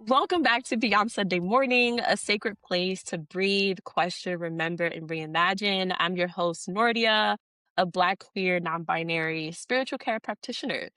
Welcome back to Beyond Sunday Morning, a sacred place to breathe, question, remember, and reimagine. I'm your host, Nordia, a Black, queer, non binary spiritual care practitioner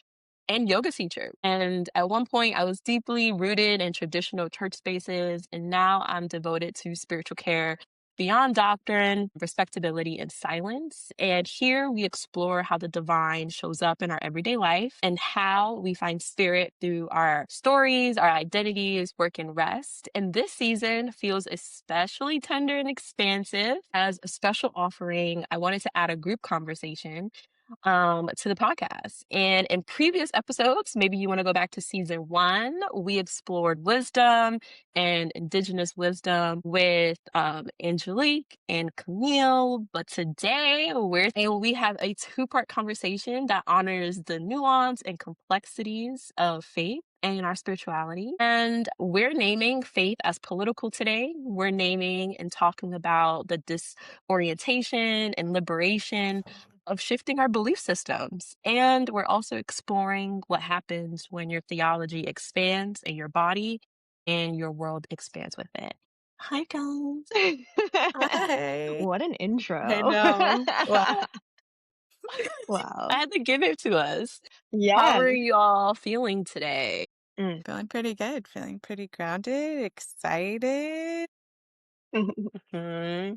and yoga teacher. And at one point, I was deeply rooted in traditional church spaces, and now I'm devoted to spiritual care beyond doctrine, respectability, and silence. And here we explore how the divine shows up in our everyday life and how we find spirit through our stories, our identities, work, and rest. And this season feels especially tender and expansive. As a special offering, I wanted to add a group conversation to the podcast. And in previous episodes, maybe you want to go back to season 1, we explored wisdom and indigenous wisdom with Angelique and Camille. But today we have a 2-part conversation that honors the nuance and complexities of faith and our spirituality. And we're naming faith as political today. We're naming and talking about the disorientation and liberation of shifting our belief systems. And we're also exploring what happens when your theology expands in your body and your world expands with it. Hi, guys. Hi. What an I intro. know. Wow. Wow. I had to give it to us. How Yes. are you all feeling today? Mm. Feeling pretty good. Feeling pretty grounded, excited. Hmm.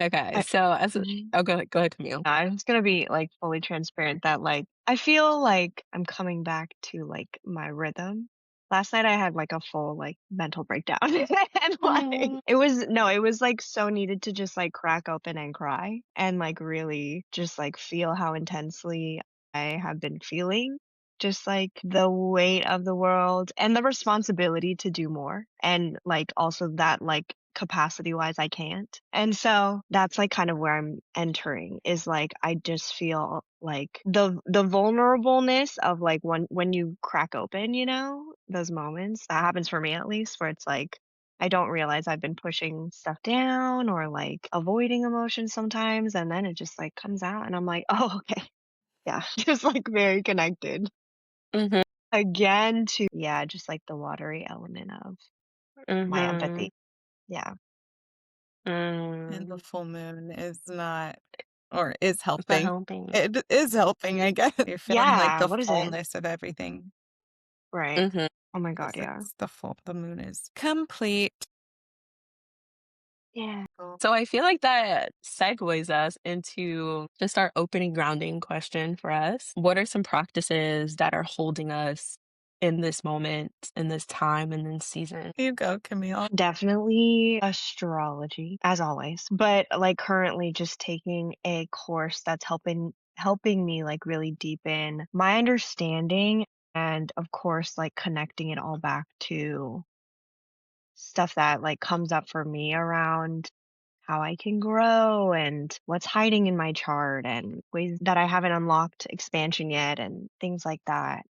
Okay, I, so mhm. go ahead, Camille. I'm just gonna be like fully transparent that like I feel like I'm coming back to like my rhythm. Last night I had like a full like mental breakdown and like Mm, it was like so needed to just like crack open and cry and like really just like feel how intensely I have been feeling. Just like the weight of the world and the responsibility to do more and like also that like capacity wise I can't. And so that's like kind of where I'm entering is like I just feel like the vulnerableness of like when you crack open, those moments. That happens for me at least where it's like I don't realize I've been pushing stuff down or like avoiding emotions sometimes and then it just like comes out and I'm like, "Oh, okay." Yeah, just like very connected. mhm, Again to yeah, just like the watery element of my mhm, empathy. Yeah. And the mm. full moon is not, or is It's not helping. helping. It is helping, I guess. You're feeling like Yeah, the what is it? fullness of everything. Right. Mhm. Oh my god, 'Cause yeah. it's the moon is complete. Yeah. So I feel like that segues us into just our opening grounding question for us. What are some practices that are holding us in this moment, in this time, in this season? You go, Camille. Definitely astrology, as always. But like currently just taking a course that's helping me like really deepen my understanding and of course like connecting it all back to stuff that like comes up for me around how I can grow and what's hiding in my chart and ways that I haven't unlocked expansion yet and things like that.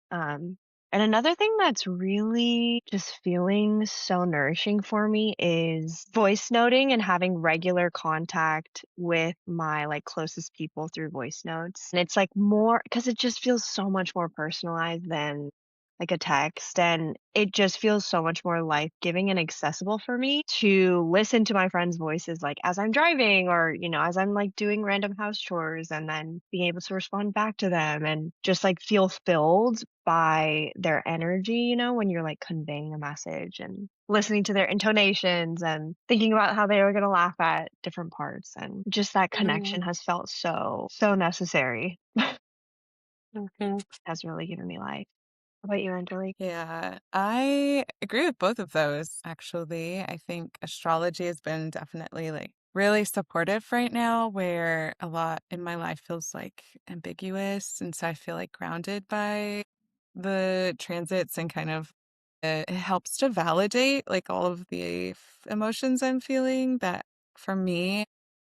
And another thing that's really just feeling so nourishing for me is voice noting and having regular contact with my like closest people through voice notes. And it's like more because it just feels so much more personalized than like a text and it just feels so much more life-giving and accessible for me to listen to my friends' voices like as I'm driving or as I'm like doing random house chores and then being able to respond back to them and just like feel filled by their energy, when you're like conveying a message and listening to their intonations and thinking about how they were going to laugh at different parts and just that connection Mm, has felt so necessary. mhm, Has really given me life. How about you, Angelique? Yeah, I agree with both of those, actually. I think astrology has been definitely like really supportive right now, where a lot in my life feels like ambiguous. And so I feel like grounded by the transits and kind of it helps to validate like all of the emotions I'm feeling that for me,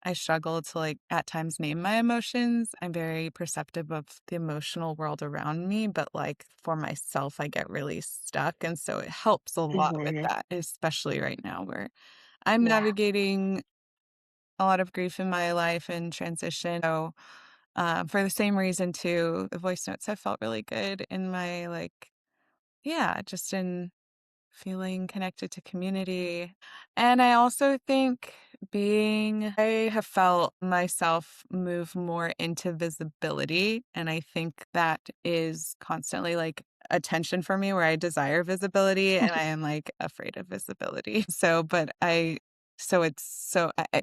I struggle to like at times name my emotions. I'm very perceptive of the emotional world around me, but like for myself, I get really stuck. And so it helps a lot with Mhm. that, especially right now where I'm Yeah. navigating a lot of grief in my life and transition. So for the same reason too, the voice notes have felt really good in my like, yeah, just in feeling connected to community. And I also think I have felt myself move more into visibility. And I think that is constantly like a tension for me where I desire visibility and I am like afraid of visibility.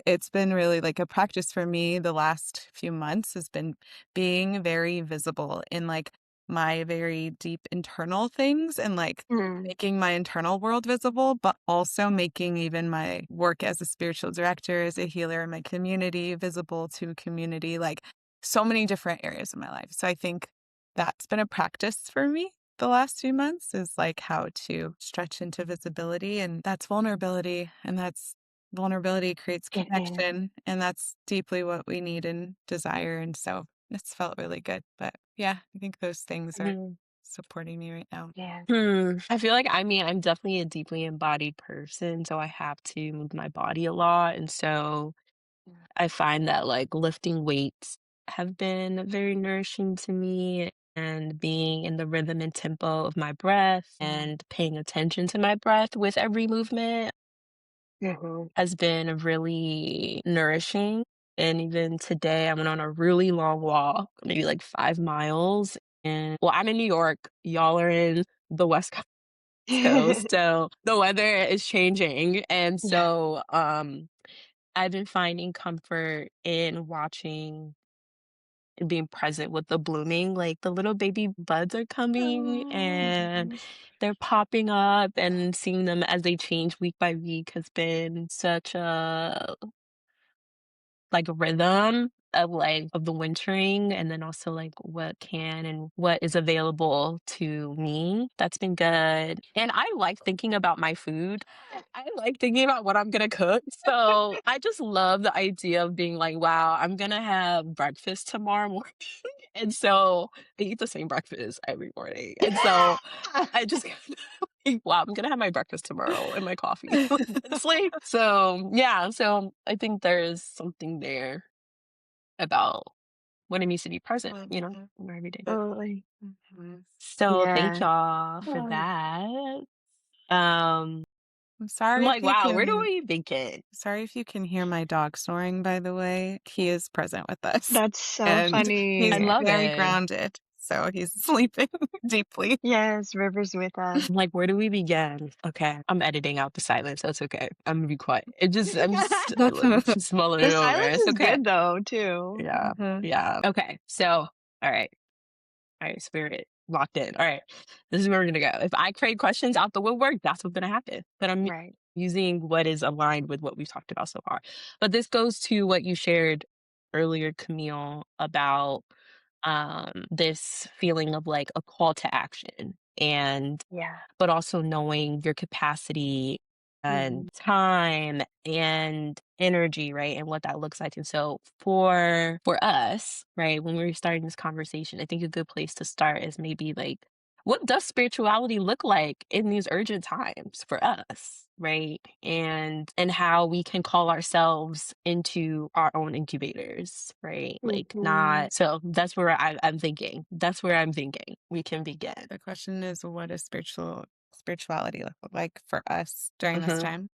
It's been really like a practice for me the last few months has been being very visible in like my very deep internal things and like Mm. making my internal world visible, but also making even my work as a spiritual director, as a healer in my community visible to community, like so many different areas of my life. So I think that's been a practice for me the last few months is like how to stretch into visibility. And that's vulnerability. And that's vulnerability creates It is. connection. And that's deeply what we need and desire. And so it's felt really good. But yeah, I think those things are Mhm. supporting me right now. Yeah. I feel like I'm definitely a deeply embodied person, so I have to move my body a lot, and so I find that, like, lifting weights have been very nourishing to me, and being in the rhythm and tempo of my breath and paying attention to my breath with every movement Mhm. has been really nourishing, and even today, I went on a really long walk, maybe, like, 5 miles, and well, I'm in New York, y'all are in the West Coast, so the weather is changing, and Yeah. so, I've been finding comfort in watching and being present with the blooming, like, the little baby buds are coming, Oh. and they're popping up, and seeing them as they change week by week has been such a, like, rhythm of, like of the wintering, and then also, like, what can and what is available to me. That's been good, and I like thinking about my food. I like thinking about what I'm gonna cook, so I just love the idea of being like, "Wow, I'm gonna have breakfast tomorrow morning," and so I eat the same breakfast every morning, and so I just like, "Wow, I'm gonna have my breakfast tomorrow and my coffee." It's like so, yeah, so I think there's something there about what it means to be present, Love that. in our everyday. Totally. Mhm. So thank Yeah. y'all for Oh. that. Um, I'm I'm sorry if like, you wow, where do can we begin? Sorry if you can hear my dog snoring, by the way. He is present with us, That's so and I he's funny. love very it. grounded, so he's sleeping deeply. Yes, River's with us. I'm like, where do we begin? Okay, I'm editing out the silence. That's okay. I'm gonna be quiet. I'm just just mulling The it over. silence It's is okay. good though, too. Yeah, Mhm. yeah. Okay, so all right. All right, spirit locked in. All right, this is where we're gonna go. If I create questions out the woodwork, that's what's gonna happen. But I'm Right. using what is aligned with what we've talked about so far. But this goes to what you shared earlier, Camille, about this feeling of like a call to action and Yeah. but also knowing your capacity and Mhm. time and energy, right? And what that looks like. And so for us, right, when we were starting this conversation, I think a good place to start is maybe like what does spirituality look like in these urgent times for us, right? And how we can call ourselves into our own incubators, right? Like Mhm. not so that's where I'm thinking. That's where I'm thinking we can begin. The question is, what does spirituality look like for us during this Mhm. time?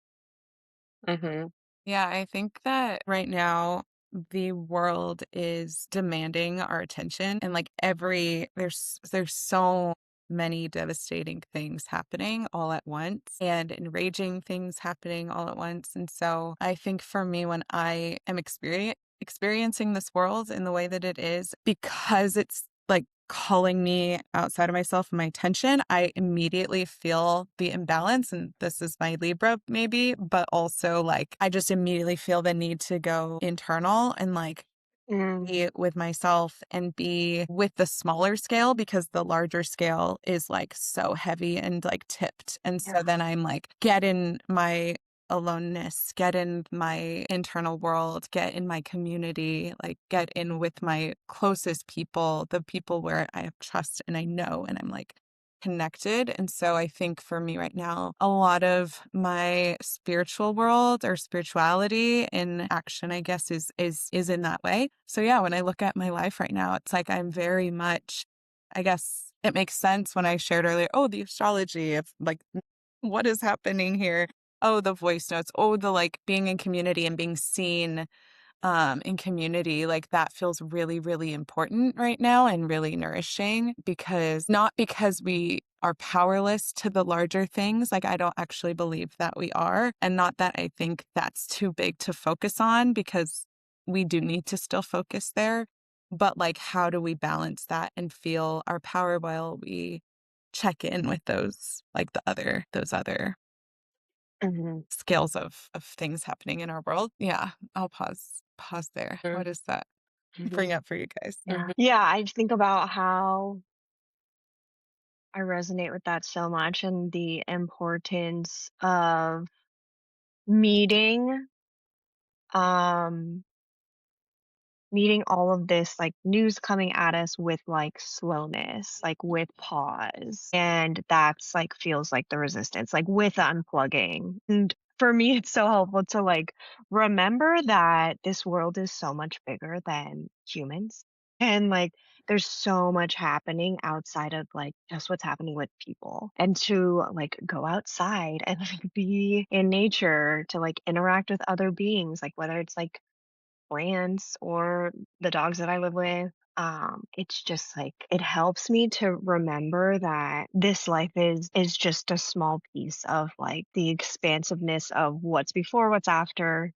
Mhm. Yeah, I think that right now the world is demanding our attention and like there's so many devastating things happening all at once and enraging things happening all at once. And so I think for me when I am experiencing this world in the way that it is because it's like calling me outside of myself and my attention, I immediately feel the imbalance. And this is my Libra, maybe, but also like I just immediately feel the need to go internal and like Mm. be with myself and be with the smaller scale because the larger scale is like so heavy and like tipped. And so Yeah. then I'm like, get in my aloneness, get in my internal world, get in my community, like get in with my closest people, the people where I have trust and I know and I'm like connected. And so I think for me right now, a lot of my spiritual world or spirituality in action, I guess, is in that way. So yeah, when I look at my life right now, it's like I'm very much, I guess it makes sense when I shared earlier, oh, the astrology of like what is happening here? Oh, the voice notes. Oh, the like being in community and being seen in community, like that feels really, really important right now and really nourishing because not because we are powerless to the larger things. Like, I don't actually believe that we are. And not that I think that's too big to focus on because we do need to still focus there. But like, how do we balance that and feel our power while we check in with those other Mhm. scales of things happening in our world. Yeah, I'll pause there. What does that bring Mhm, up for you guys? Yeah. Yeah, I think about how I resonate with that so much and the importance of meeting um meeting all of this like news coming at us with like slowness, like with pause. And that's like feels like the resistance, like with unplugging. And for me, it's so helpful to like remember that this world is so much bigger than humans. And like there's so much happening outside of like just what's happening with people. And to like go outside and like be in nature, to like interact with other beings, like whether it's like brands or the dogs that I live with. It's just like it helps me to remember that this life is just a small piece of like the expansiveness of what's before, what's after.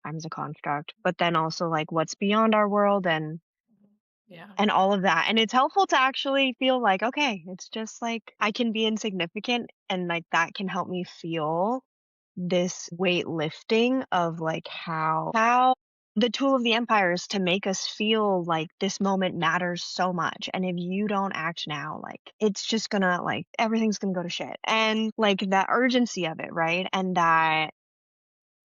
Time is a construct, but then also like what's beyond our world Yeah. and all of that. And it's helpful to actually feel like, okay, it's just like I can be insignificant and like that can help me feel this weight lifting of like how the tool of the empire is to make us feel like this moment matters so much. And if you don't act now, like it's just gonna like everything's gonna go to shit. And like that urgency of it, right? And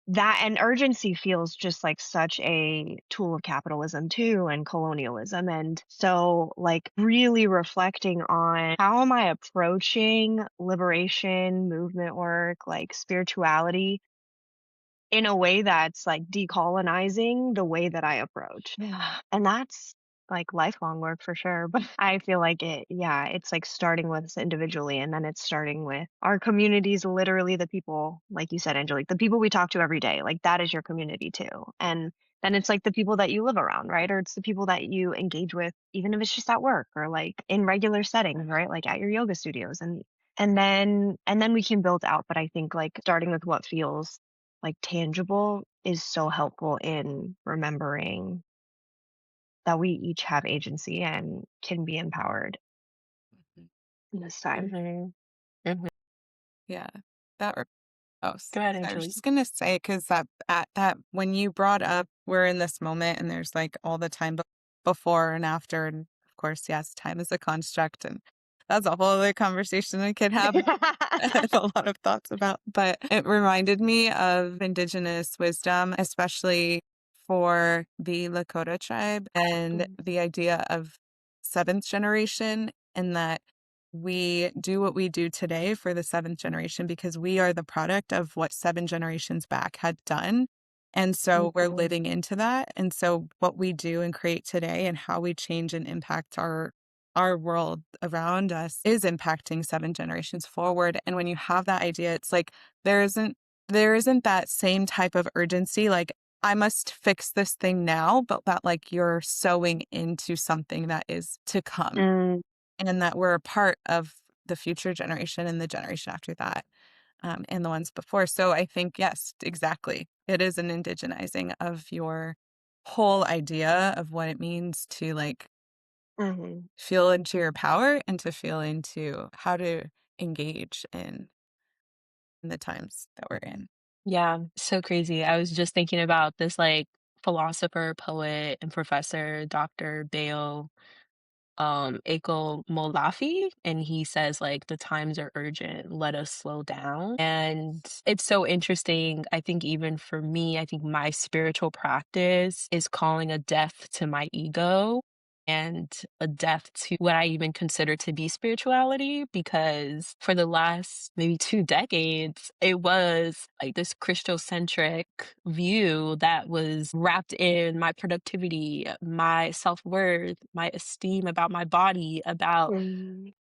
that and urgency feels just like such a tool of capitalism too and colonialism. And so like really reflecting on how am I approaching liberation movement work, like spirituality, in a way that's like decolonizing the way that I approach. Yeah. And that's like lifelong work for sure. But I feel like yeah, it's like starting with us individually and then it's starting with our communities, literally the people, like you said, Angelique, the people we talk to every day, like that is your community too. And then it's like the people that you live around, right? Or it's the people that you engage with, even if it's just at work or like in regular settings, right? Like at your yoga studios and then we can build out. But I think like starting with what feels like tangible is so helpful in remembering that we each have agency and can be empowered Mhm. in this time. mhm, mhm. Yeah. That Oh, Go ahead, I was Angelique. just gonna say because that at that when you brought up we're in this moment and there's like all the time before and after, and of course, yes, time is a construct, and that's a whole other conversation we could have. I have a lot of thoughts about, but it reminded me of indigenous wisdom, especially for the Lakota tribe and Mm, the idea of seventh generation, and that we do what we do today for the seventh generation because we are the product of what seven generations back had done. And so we're mhm, living into that. And so what we do and create today and how we change and impact our world around us is impacting seven generations forward. And when you have that idea, it's like there isn't there isn't that same type of urgency, like I must fix this thing now, but that like you're sowing into something that is to come mm, and that we're a part of the future generation and the generation after that, and the ones before. So I think, yes, exactly. It is an indigenizing of your whole idea of what it means to like mhm. feel into your power and to feel into how to engage in the times that we're in. Yeah, so crazy. I was just thinking about this like philosopher, poet, and professor, Dr. Bayo Eko Molafi, and he says like the times are urgent, let us slow down. And it's so interesting. I think even for me, I think my spiritual practice is calling a death to my ego and a death to what I even consider to be spirituality, because for the last maybe 2 decades, it was like this Christocentric view that was wrapped in my productivity, my self worth, my esteem about my body, about Mm,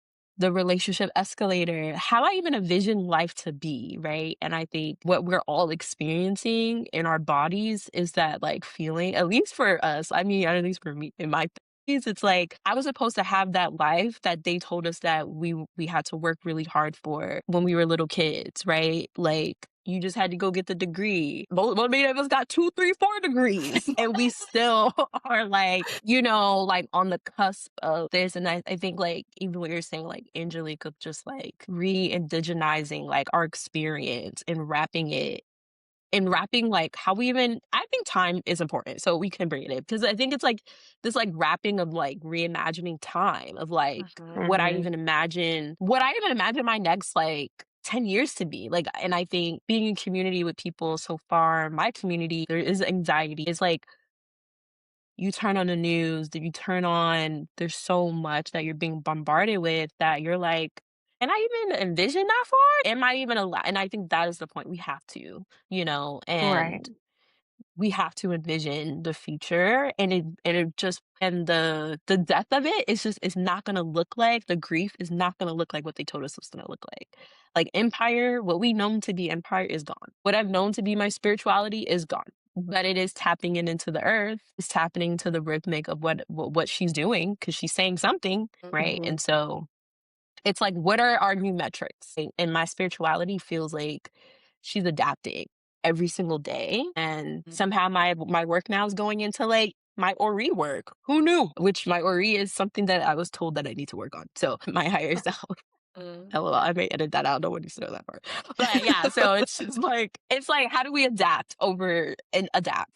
the relationship escalator, how I even envision life to be, right? And I think what we're all experiencing in our bodies is that like feeling, at least for us, I mean, at least for me in my 30s, it's like I was supposed to have that life that they told us that we had to work really hard for when we were little kids, right? Like you just had to go get the degree. Many of us got 2, 3, 4 degrees, and we still are like, like on the cusp of this. And I think like even what you're saying, like Angelique, of just like re-indigenizing like our experience and wrapping like how we even I think time is important. So we can bring it in because I think it's like this like wrapping of like reimagining time of like Mhm. Mhm. what I even imagine my next like 10 years to be. Like and I think being in community with people so far, my community, there is anxiety. It's like you turn on the news, that you turn on, there's so much that you're being bombarded with that you're like, "Can I even envision that far? Am I even allowed?" And I think that is the point. We have to, Right. and we have to envision the future and it just and the depth of it is just it's not gonna look like the grief is not gonna look like what they told us it was gonna look like. Like empire, what we known to be empire is gone. What I've known to be my spirituality is gone. But it is tapping it into the earth. It's tapping to the rhythmic of what she's doing because she's saying something, right? Mhm. And so it's like, what are our new metrics? And my spirituality feels like she's adapting every single day. And Mm. somehow my work now is going into like my Ori work. Who knew? Which my Ori is something that I was told that I need to work on. So my higher self. Mm. LOL, I may edit that out. No one needs to know that part. But yeah, so it's like how do we adapt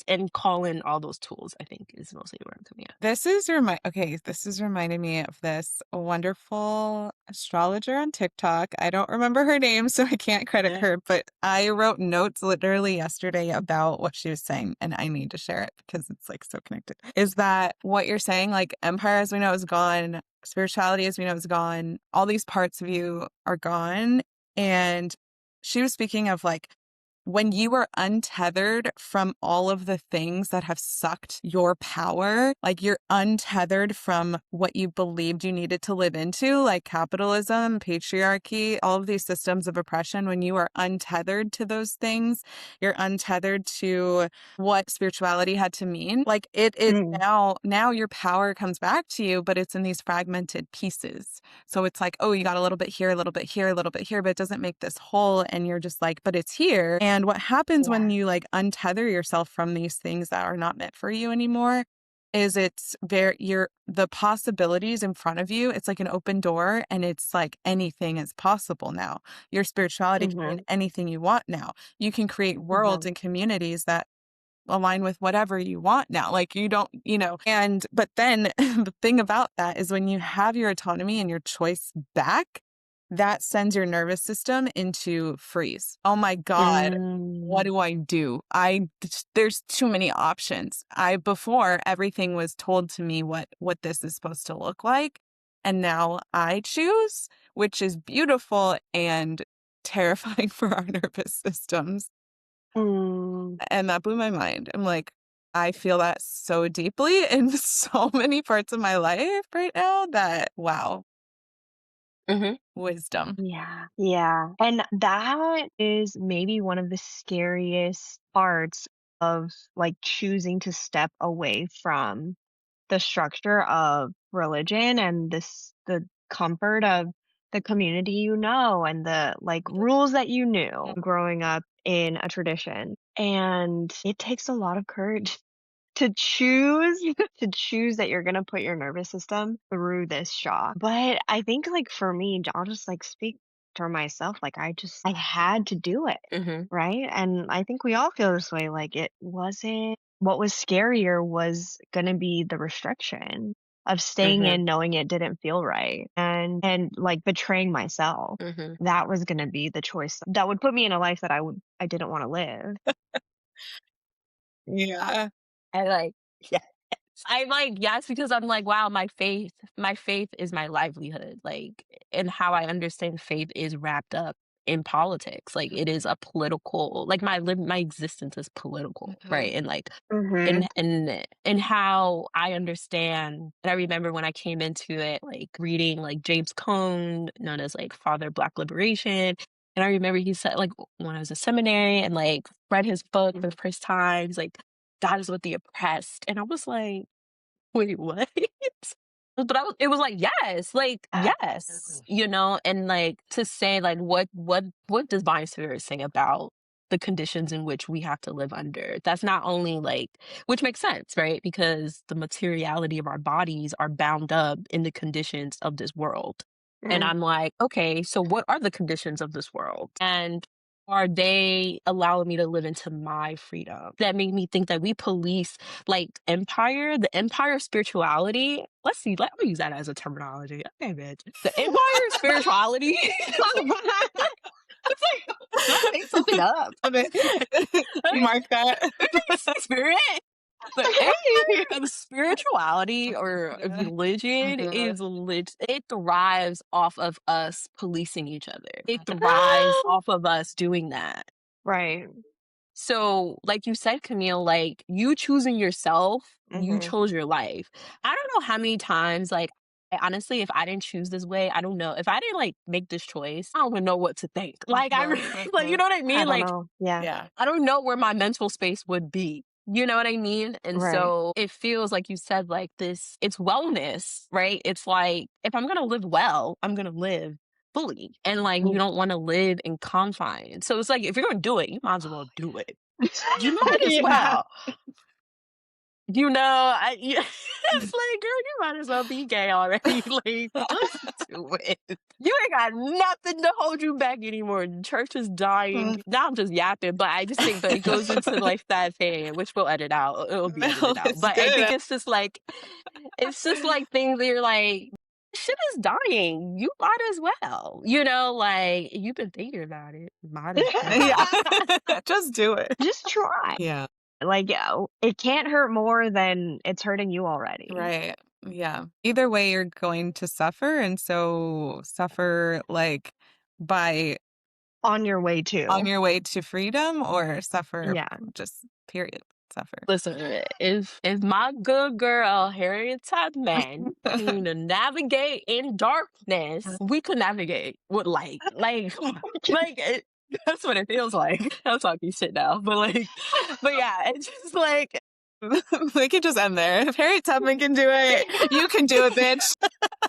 and call in all those tools, I think is mostly where I'm coming at. This is reminding me of this wonderful astrologer on TikTok. I don't remember her name, so I can't credit Yeah. her, but I wrote notes literally yesterday about what she was saying, and I need to share it because it's like so connected. Is that what you're saying? Like empire as we know is gone, spirituality as we know is gone, all these parts of you are gone. And she was speaking of like when you are untethered from all of the things that have sucked your power, like you're untethered from what you believed you needed to live into, like capitalism, patriarchy, all of these systems of oppression, when you are untethered to those things, you're untethered to what spirituality had to mean. Like it is Mm. now your power comes back to you, but it's in these fragmented pieces. So it's like, oh, you got a little bit here, a little bit here, a little bit here, but it doesn't make this whole. And you're just like, but it's here. And what happens Yeah. when you like untether yourself from these things that are not meant for you anymore is the possibilities in front of you. It's like an open door and it's like anything is possible now. Your spirituality can mean Mhm. anything you want now. You can create worlds Mhm. and communities that align with whatever you want now. Like you don't, but then the thing about that is when you have your autonomy and your choice back, that sends your nervous system into freeze. Oh my God. What Mm. do I do? There's too many options. Before everything was told to me what this is supposed to look like. And now I choose, which is beautiful and terrifying for our nervous systems. Mm. And that blew my mind. I'm like, I feel that so deeply in so many parts of my life right now that, wow, Mhm. wisdom. Yeah. Yeah. And that is maybe one of the scariest parts of like choosing to step away from the structure of religion and the comfort of the community and the like rules that you knew growing up in a tradition. And it takes a lot of courage to choose to choose that you're gonna put your nervous system through this shock. But I think like for me, I'll just like speak for myself. Like I had to do it. Mhm. Right. And I think we all feel this way. Like it wasn't what was scarier was gonna be the restriction of staying Mhm. in knowing it didn't feel right and like betraying myself. Mhm. That was gonna be the choice that would put me in a life that I didn't want to live. Yeah. I like yes. I'm like, yes, because I'm like, wow, my faith is my livelihood. Like, and how I understand faith is wrapped up in politics. Like it is a political, like my existence is political, right? Mhm. And like Mhm. and how I understand, and I remember when I came into it, like reading like James Cone, known as like Father of Black Liberation. And I remember he said, like, when I was in seminary and like read his book for the first time, he's like, God is with the oppressed. And I was like, wait, what? But it was like, yes, Absolutely. and like to say like what does Divine Spirit say about the conditions in which we have to live under? That's not only like, which makes sense, right? Because the materiality of our bodies are bound up in the conditions of this world. And Mm. I'm like, okay, so what are the conditions of this world? And are they allowing me to live into my freedom? That made me think that we police like the empire of spirituality. Let's see, let me use that as a terminology. Okay, bitch. The empire of spirituality. It's like, did I make something up? Love it. Mark that. Spirit. The empire of spirituality or Yeah. religion Mhm. is it thrives off of us policing each other. It thrives off of us doing that. Right. So, like you said, Camille, like you choosing yourself, you Mhm. chose your life. I don't know how many times, like, honestly, if I didn't choose this way, I don't know. If I didn't like make this choice, I don't even know what to think. Like, I Mhm. really, like, you Mhm. know what I I mean? don't Like, know. Yeah. Yeah. I don't know where my mental space would be. You know what I mean? And Right. so it feels like you said, like this, it's wellness, right? It's like, if I'm going to live well, I'm going to live fully. And like, you Mm. don't want to live in confines. So it's like, if you're going to do it, you might as well do it. You might as Yeah. well. It's like, girl, you might as well be gay already. Like, just do it. You ain't got nothing to hold you back anymore. The church is dying. Now I'm just yapping, but I just think that it goes into like that thing, which we'll edit out. It'll be No, edited out. it's But I think good. it's just like things that you're like, shit is dying. You might as well. Like you've been thinking about it. Might as Yeah. well. Just do it. Just try. Yeah. Like, yeah, it can't hurt more than it's hurting you already. Right. Yeah. Either way, you're going to suffer. And so suffer like by On your way on to. your way to freedom or suffer Yeah. just period. Suffer. Listen, if my good girl Harriet Tubman knew to navigate in darkness, we could navigate with light. Like, that's what it feels like. I'm talking shit now, but yeah, it's just like, We can just end there. If Harriet Tubman can do it, you can do it, bitch.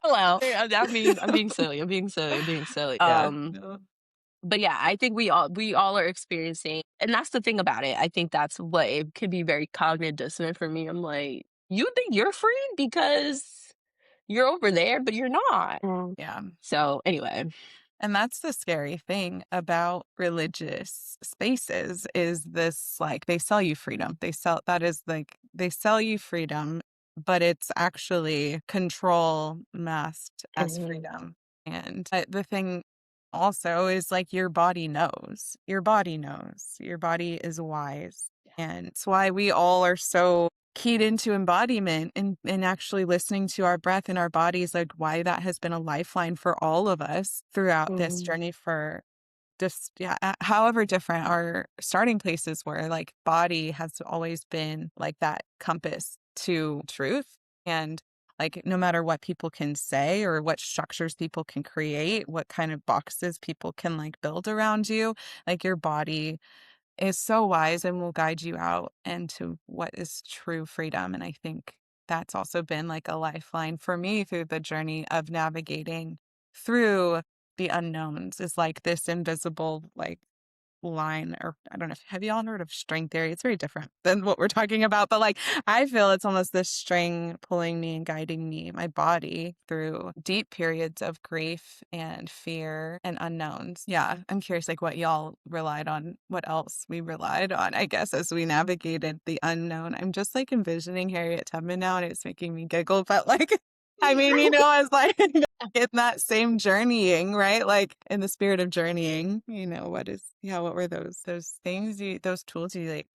hello. I'm being silly. I'm being silly. I'm being silly. Yeah. No. But yeah, I think we all are experiencing, and that's the thing about it. I think that's what it could be very cognitive dissonant for me. I'm like, you think you're free because you're over there, but you're not. Mm. Yeah. So anyway, And that's the scary thing about religious spaces is this like they sell you freedom. They sell you freedom, but it's actually control masked as Mhm. freedom. And the thing also is like your body knows. Your body knows. Your body is wise. And it's why we all are so keyed into embodiment and actually listening to our breath and our bodies, like why that has been a lifeline for all of us throughout this Mhm. journey for just, yeah, however different our starting places were, like body has always been like that compass to truth. And like, no matter what people can say or what structures people can create, what kind of boxes people can like build around you, like your body is so wise and will guide you out into what is true freedom. And I think that's also been like a lifeline for me through the journey of navigating through the unknowns is like this invisible like line or I don't know if have you all heard of string theory? It's very different than what we're talking about, but like I feel it's almost this string pulling me and guiding me, my body through deep periods of grief and fear and unknowns. Yeah, I'm curious like what y'all relied on, what else we relied on, I guess, as we navigated the unknown. I'm just like envisioning Harriet Tubman now and it's making me giggle, but like I mean, as like in that same journeying, right? Like in the spirit of journeying, what were those things those tools you like,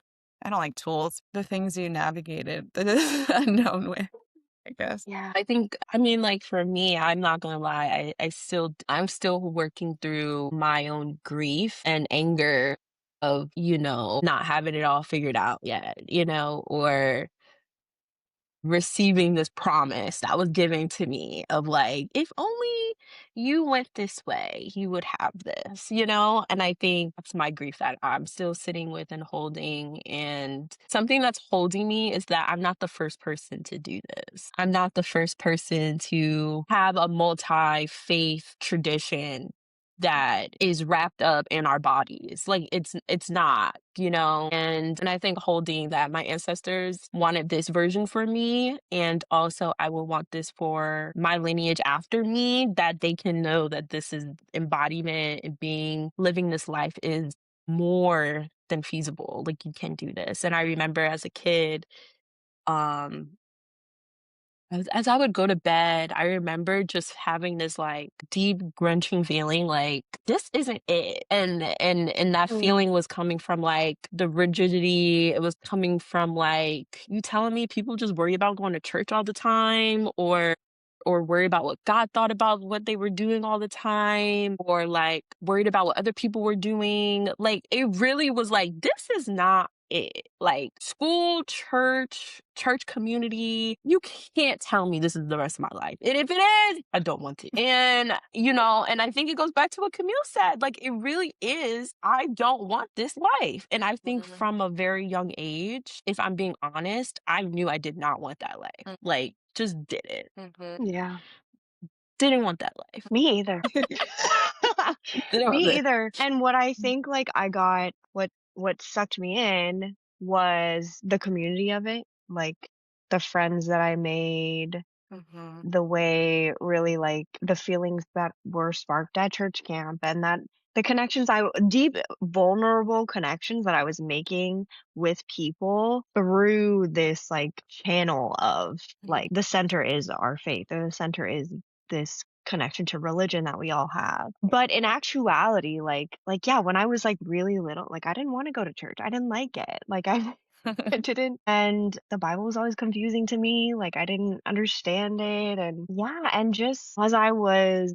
I don't like tools, the things you navigated the unknown with. I guess. Yeah, I think, I mean, like for me, I'm not gonna lie, I'm still working through my own grief and anger of, not having it all figured out yet, or receiving this promise that was given to me of like, if only you went this way, you would have this, And I think that's my grief that I'm still sitting with and holding. And something that's holding me is that I'm not the first person to do this. I'm not the first person to have a multi faith tradition that is wrapped up in our bodies. Like it's not, And I think holding that my ancestors wanted this version for me, and also I will want this for my lineage after me, that they can know that this is embodiment and living this life is more than feasible. Like you can do this. And I remember as a kid, um as I would go to bed, I remember just having this, like, deep grunting feeling, like, "This isn't it," and that Mm. feeling was coming from, like, the rigidity, it was coming from, like, "You telling me people just worry about going to church all the time, or worry about what God thought about what they were doing all the time, or, like, worried about what other people were doing." Like, it really was like, "This is not it." Like, school, church community, you can't tell me this is the rest of my life. And if it is, I don't want it. And, and I think it goes back to what Camille said. Like, it really is, I don't want this life. And I think from a very young age, if I'm being honest, I knew I did not want that life. Like, just didn't. Yeah. Didn't want that life. Me either. Didn't want Me it. either. And what I think like I got what sucked me in was the community of it, like the friends that I made, the way really like the feelings that were sparked at church camp, and that the connections deep vulnerable connections that I was making with people through this like channel of like the center is our faith, or the center is this connection to religion that we all have. But in actuality, like yeah, when I was like really little, like I didn't want to go to church, I didn't like it, like I didn't, and the Bible was always confusing to me, like, I didn't understand it, and yeah, and just as I was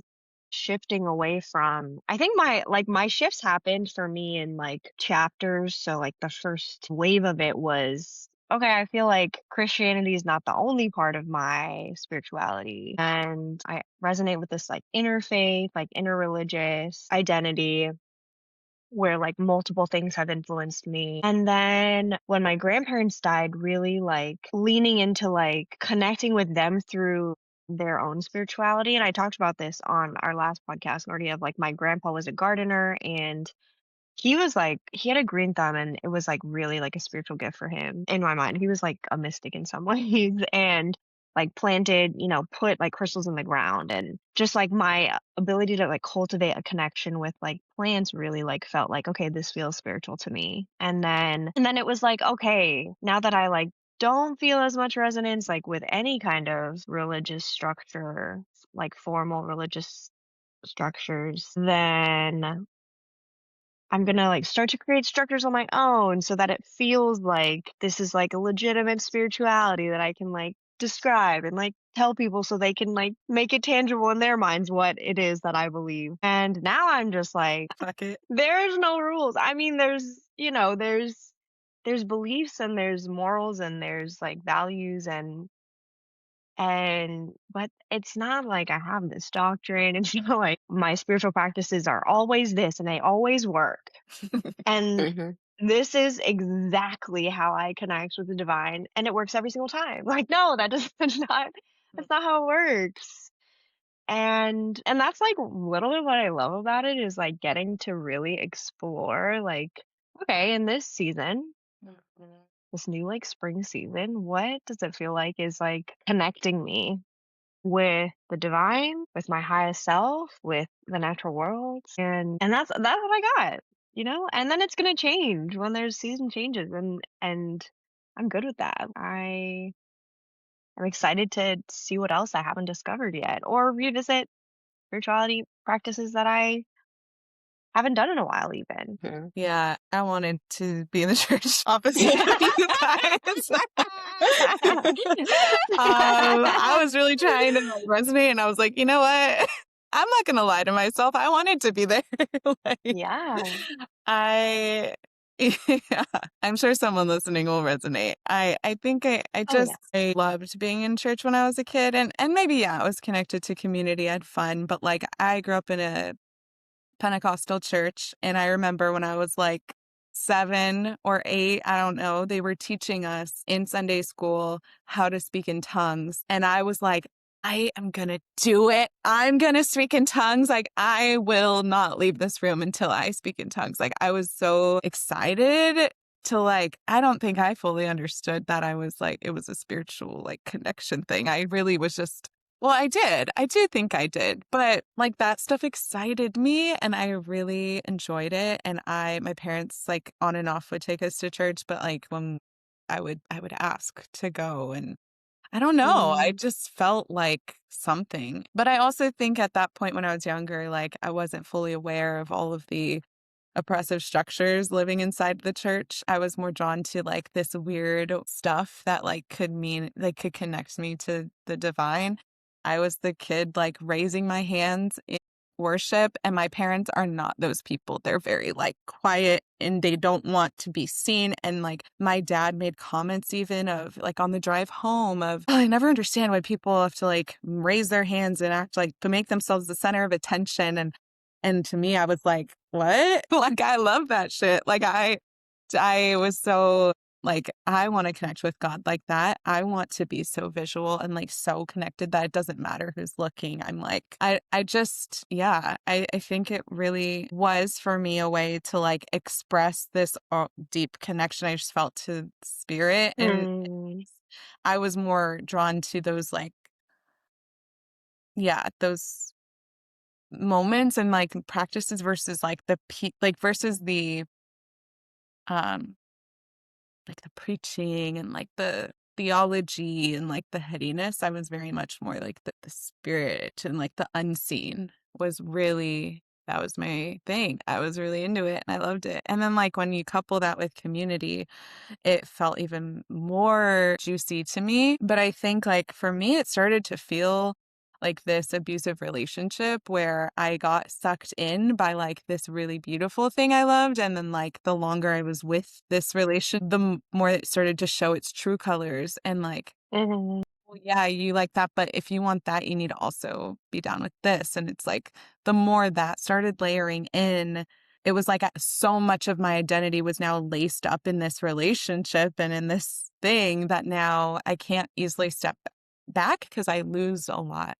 shifting away from, I think my shifts happened for me in, like, chapters, so, like, the first wave of it was, okay, I feel like Christianity is not the only part of my spirituality, and I resonate with this, like, interfaith, like, interreligious identity where like multiple things have influenced me. And then when my grandparents died, really like leaning into like connecting with them through their own spirituality. And I talked about this on our last podcast, Nordia, of like my grandpa was a gardener, and he was like he had a green thumb, and it was like really like a spiritual gift for him in my mind. He was like a mystic in some ways, and like planted, put like crystals in the ground, and just like my ability to like cultivate a connection with like plants really like felt like, okay, this feels spiritual to me. And then it was like, okay, now that I like don't feel as much resonance like with any kind of religious structure, like formal religious structures, then I'm gonna like start to create structures on my own so that it feels like this is like a legitimate spirituality that I can like describe and like tell people so they can like make it tangible in their minds what it is that I believe. And now I'm just like, Fuck it. there's no rules. I mean, there's beliefs and there's morals and there's like values and but it's not like I have this doctrine. It's not like my spiritual practices are always this and they always work. And Mhm. this is exactly how I connect with the divine, and it works every single time. Like, no, that doesn't that's not how it works. And that's like literally what I love about it is like getting to really explore like, okay, in this season, this new like spring season, what does it feel like is like connecting me with the divine, with my highest self, with the natural world. And that's what I got, And then it's gonna change when there's season changes, and I'm good with that. I'm excited to see what else I haven't discovered yet, or revisit spirituality practices that I haven't done in a while even. Mhm. Yeah, I wanted to be in the church opposite of you guys. I was really trying to like resonate, and I was like, you know what? I'm not gonna lie to myself. I wanted to be there. Like, Yeah. I, yeah, I'm sure someone listening will resonate. I think Oh, yeah. I loved being in church when I was a kid, and maybe yeah, I was connected to community. I had fun, but like I grew up in a Pentecostal church. And I remember when I was like 7 or 8, I don't know, they were teaching us in Sunday school how to speak in tongues. And I was like, I am going to do it. I'm going to speak in tongues. Like, I will not leave this room until I speak in tongues. Like, I was so excited to like, I don't think I fully understood that I was like, it was a spiritual like connection thing. I really was just well, I did. I do think I did. But like that stuff excited me and I really enjoyed it. And my parents like on and off would take us to church, but like when I would ask to go and I don't know. I Mhm. just felt like something. But I also think at that point when I was younger, like I wasn't fully aware of all of the oppressive structures living inside the church. I was more drawn to like this weird stuff that like could mean like could connect me to the divine. I was the kid like raising my hands in worship and my parents are not those people. They're very like quiet and they don't want to be seen and like my dad made comments even of like on the drive home of "Oh, I never understand why people have to like raise their hands and act like to make themselves the center of attention and to me, I was like, "What?" Like, I love that shit. Like, I was so like, I wanna connect with God like that. I want to be so visual and, like, so connected that it doesn't matter who's looking. I'm like I just yeah, I think it really was for me a way to, like, express this, deep connection I just felt to spirit, and Mm. I was more drawn to those, like yeah, those moments and, like, practices versus, like, versus um, the preaching and, like, the theology and, like, the headiness. I was very much more like the spirit and, like, the unseen was really that was my thing. I was really into it, and I loved it. And then, like, when you couple that with community it felt even more juicy to me. But I think, like, for me, it started to feel like this abusive relationship where I got sucked in by like this really beautiful thing I loved. And then, like, the longer I was with this relation, the more it started to show its true colors. And, like, Mhm. well, yeah, you like that, but if you want that, you need to also be down with this. And it's like the more that started layering in, it was like so much of my identity was now laced up in this relationship and in this thing that now I can't easily step back because I lose a lot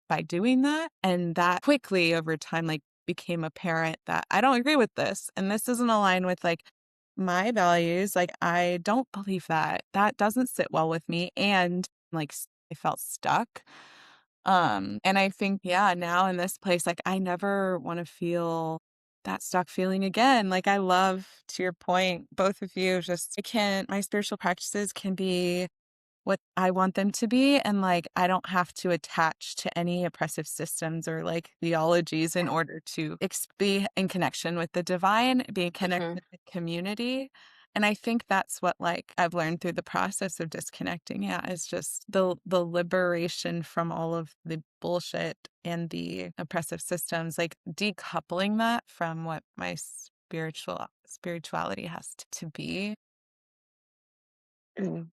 by doing that. And that quickly over time, like, became apparent that I don't agree with this. And this doesn't align with like my values. Like, I don't believe that. That doesn't sit well with me. And like, I felt stuck. And I think, yeah, now in this place, like, I never want to feel that stuck feeling again. Like, I love, to your point, both of you, just, my spiritual practices can be what I want them to be, and, like, I don't have to attach to any oppressive systems or, like, theologies in order to be in connection with the divine, be Mhm. connected with community, and I think that's what, like, I've learned through the process of disconnecting, yeah, is just the liberation from all of the bullshit and the oppressive systems, like, decoupling that from what my spirituality has to be. Mm.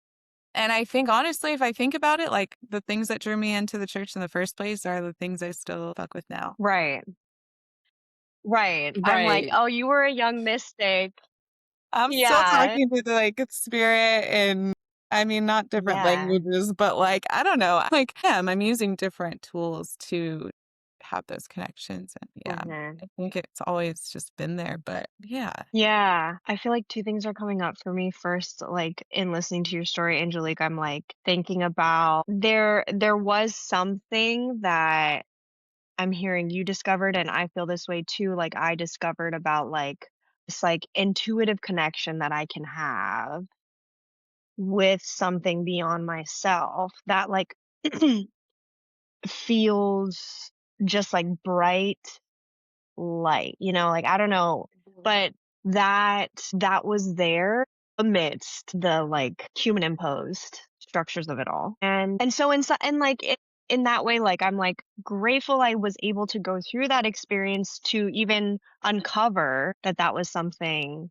And I think honestly, if I think about it, like the things that drew me into the church in the first place are the things I still fuck with now. Right. Right. I'm like, Right. "Oh, you were a young mystic." I'm still Yeah. talking to the like spirit and I mean not different Yeah. languages, but like I don't know. Like yeah, I'm using different tools to have those connections. And yeah, Mhm. I think it's always just been there. But yeah. Yeah. I feel like 2 things are coming up for me. First, like, in listening to your story, Angelique, I'm, like, thinking about there was something that I'm hearing you discovered, and I feel this way too, like, I discovered about, like, this, like, intuitive connection that I can have with something beyond myself that, like, feels just like bright light, like, I don't know, Mhm. but that was there, amidst the like human imposed structures of it all. And so and like in that way, like I'm like grateful I was able to go through that experience to even uncover that that was something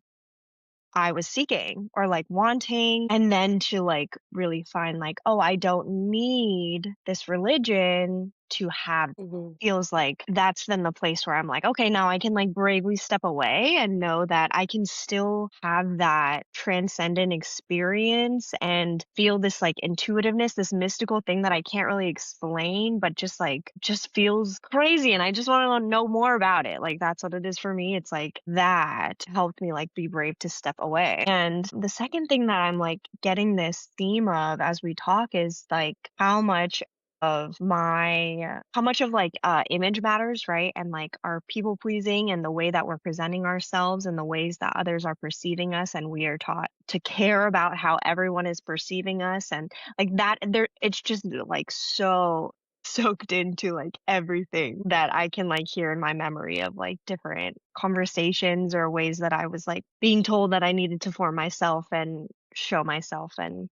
I was seeking or like wanting, and then to like really find like, oh, I don't need this religion to have, Mhm. feels like that's then the place where I'm like, okay, now I can like bravely step away and know that I can still have that transcendent experience and feel this like intuitiveness, this mystical thing that I can't really explain, but just like just feels crazy and I just want to know more about it. Like that's what it is for me. It's like that helped me like be brave to step away. And the second thing that I'm like getting this theme of as we talk is like how much of like image matters, right? And like our people pleasing and the way that we're presenting ourselves and the ways that others are perceiving us, and we are taught to care about how everyone is perceiving us, and like that there it's just like so soaked into like everything that I can like hear in my memory of like different conversations or ways that I was like being told that I needed to form myself and show myself and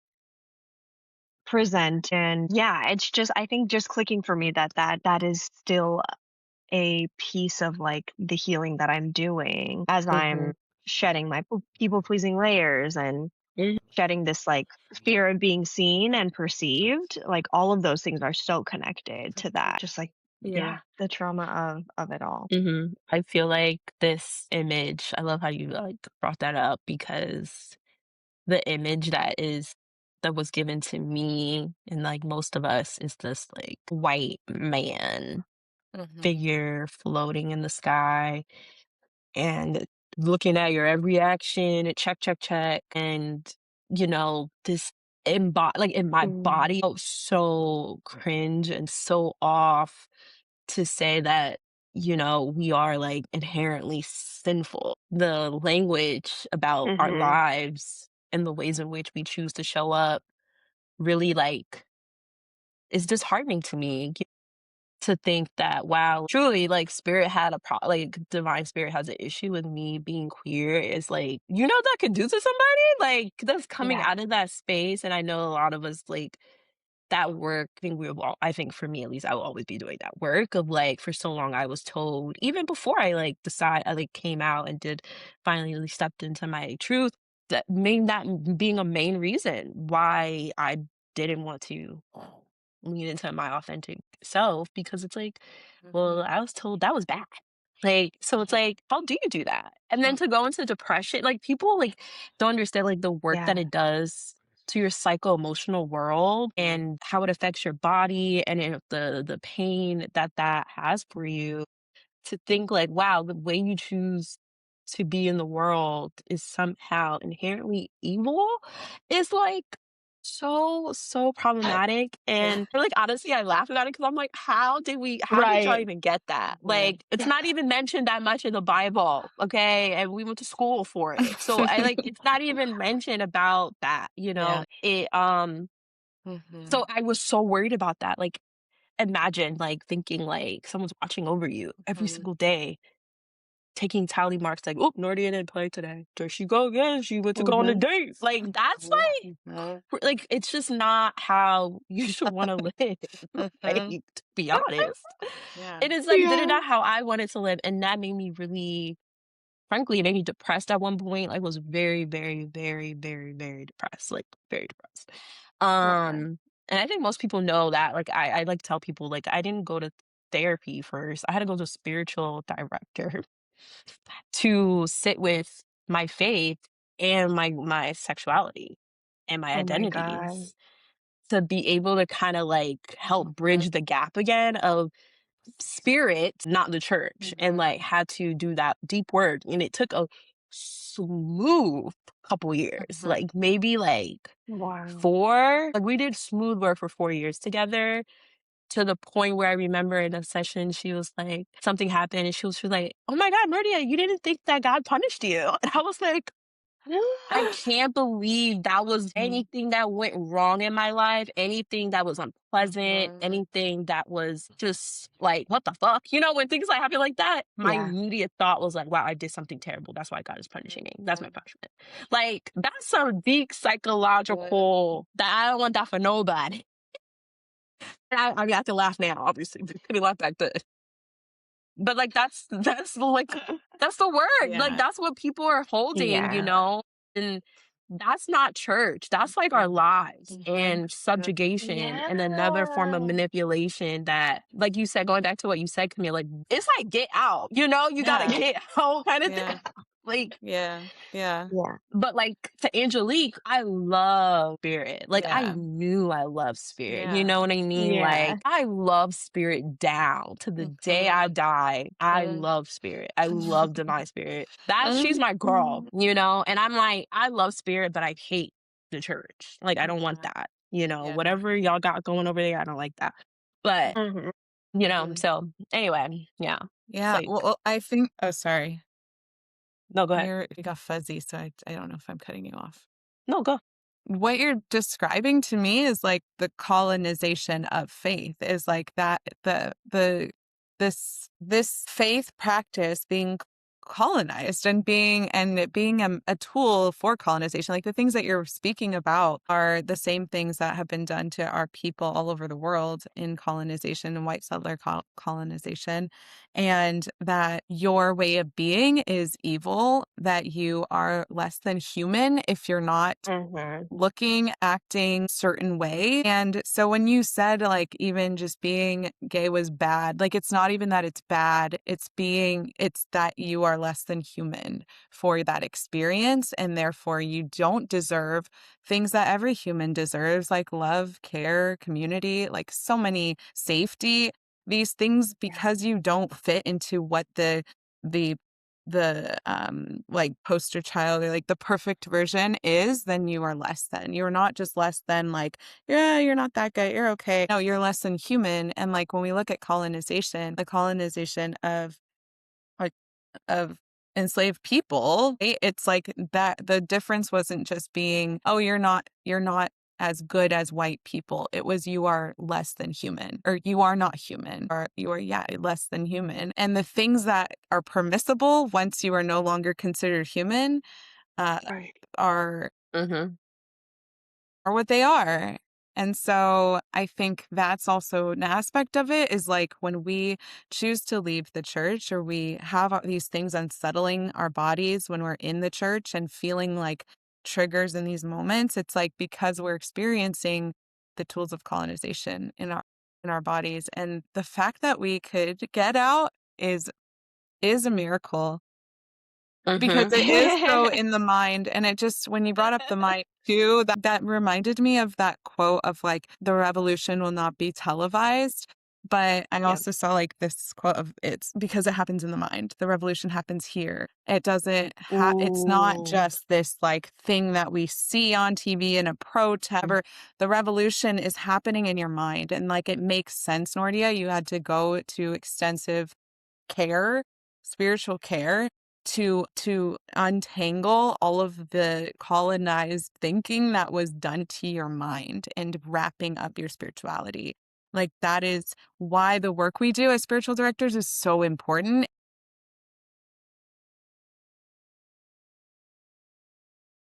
present. And yeah, it's just I think just clicking for me that that is still a piece of like the healing that I'm doing as I'm Mhm. shedding my people pleasing layers and Mhm. shedding this like fear of being seen and perceived. Like all of those things are so connected to that, just like Yeah. yeah, the trauma of it all. I feel like this image, I love how you like brought that up because the image that was given to me and like most of us is this like white man Mhm. figure floating in the sky and looking at your every action, check, check, check. And, this like in my Mm. body felt so cringe and so off to say that, we are like inherently sinful. The language about our Mhm. lives and the ways in which we choose to show up really like is disheartening to me to think that wow, truly like spirit had like divine spirit has an issue with me being queer is like, that could do to somebody like that's coming Yeah. out of that space. And I know a lot of us like that work, I think for me at least, I will always be doing that work of like for so long I was told, even before I like I like came out and did finally really stepped into my truth, that being a main reason why I didn't want to lean into my authentic self because it's like, well, Mhm. I was told that was bad. Like, so it's like, how do you do that? And then Mhm. to go into depression, like people like don't understand like the work that Yeah. it does to your psycho-emotional world and how it affects your body and the pain that has for you to think like, wow, the way you choose to be in the world is somehow inherently evil is like so problematic. And like honestly, I laugh about it because I'm like, how did y'all Right. even get that? Mhm. Like, it's not even mentioned that much in the Bible, okay? And we went to school for it. So I like it's not even mentioned about that, Yeah. so Mhm. I was so worried about that. Like imagine like thinking like someone's watching over you every Mhm. single day, taking tally marks like, "Oh, Nordia didn't play today. There she go again. She went to go on a Mhm. date." Like that's Mhm. Mhm. like it's just not how you should want to live. Like, Mhm. to be honest, Yeah. it is like Yeah. not how I wanted to live, and that made me really, frankly, it made me depressed at one point. Like, was very, very, very, very, very depressed. Like, very depressed. Okay. And I think most people know that. Like, I like tell people like I didn't go to therapy first. I had to go to a spiritual director to sit with my faith and my sexuality and my Oh my God. identities to be able to kind of like help Mhm. bridge the gap again of spirit, not the church, and Mhm. like had to do that deep work. And it took a smooth couple years, Mhm. like maybe like Wow. 4. Like we did smooth work for 4 years together to the point where I remember in a session, she was like, something happened and she was like, "Oh my God, Nordia, you didn't think that God punished you." And I was like, I can't believe that was Mm. anything that went wrong in my life, anything that was unpleasant, Mhm. anything that was just like, what the fuck? You know, when things like happen like that, my Yeah. immediate thought was like, wow, I did something terrible. That's why God is punishing me. That's my Mhm. punishment. Like, that's some deep psychological that I don't want that for nobody. I mean, I can laugh now, obviously, but I couldn't laugh back then. But, like, that's the word, like, Yeah. that's what people are holding, you Yeah. know? And that's not church, that's, like, our lives Mhm. and subjugation and another form of Yeah. manipulation that, like you said, going back to what you said, Camille, like, it's like, "Get out," you know? You gotta Yeah. get out kinda thing. Yeah. Like, Yeah. Yeah. Yeah. but, like, to Angelique, I love Spirit. Like, I Yeah. knew I love Spirit, you Yeah. know what I mean? Yeah. Like, I love Spirit down to the day I Mhm. die. I Mhm. love Spirit. I love Divine Spirit. That she's my girl, Mhm. you know? And I'm like, I love Spirit, but I hate the church. Like, I don't want Yeah. that, you know? Yeah. Whatever y'all got going over there, I don't like that. But, Mhm. you know, Mhm. so anyway, yeah. It's Yeah. like Well, I think oh, sorry. no, go ahead. You got fuzzy, so I don't know if I'm cutting you off. No, go. What you're describing to me is like the colonization of faith is like that this faith practice being colonized and it being a tool for colonization. Like the things that you're speaking about are the same things that have been done to our people all over the world in colonization and white settler colonization, and that your way of being is evil, that you are less than human if you're not Mhm. looking, acting certain way. And so when you said like even just being gay was bad, like it's not even that it's bad, it's that you are less than human for that experience. And therefore you don't deserve things that every human deserves, like love, care, community, like so many safety. These things, Yeah. because you don't fit into what the like poster child or like the perfect version is, then you are less than. You're not just less than like, yeah, you're not that guy, you're okay. No, you're less than human. And like when we look at colonization, the colonization of like of enslaved people, right? It's like that the difference wasn't just being, oh, you're not as good as white people. It was you are less than human, or you are not human, or you are, yeah, less than human. And the things that are permissible once you are no longer considered human uh, Right. are Mhm. are what they are. And so I think that's also an aspect of it is like when we choose to leave the church or we have these things unsettling our bodies when we're in the church and feeling like triggers in these moments, it's like because we're experiencing the tools of colonization in our bodies. And the fact that we could get out is a miracle because Mhm. it is so in the mind, and it just when you brought up the mind too, that reminded me of that quote of, like, "The revolution will not be televised," but I Yeah. also saw, like, this quote of it's because it happens in the mind. The revolution happens here. It doesn't it's not Ooh. just this, like, thing that we see on TV in a protest. The revolution is happening in your mind, and, like, it makes sense, Nordia. You had to go to extensive care, spiritual care to untangle all of the colonized thinking that was done to your mind and wrapping up your spirituality. Like that is why the work we do as spiritual directors is so important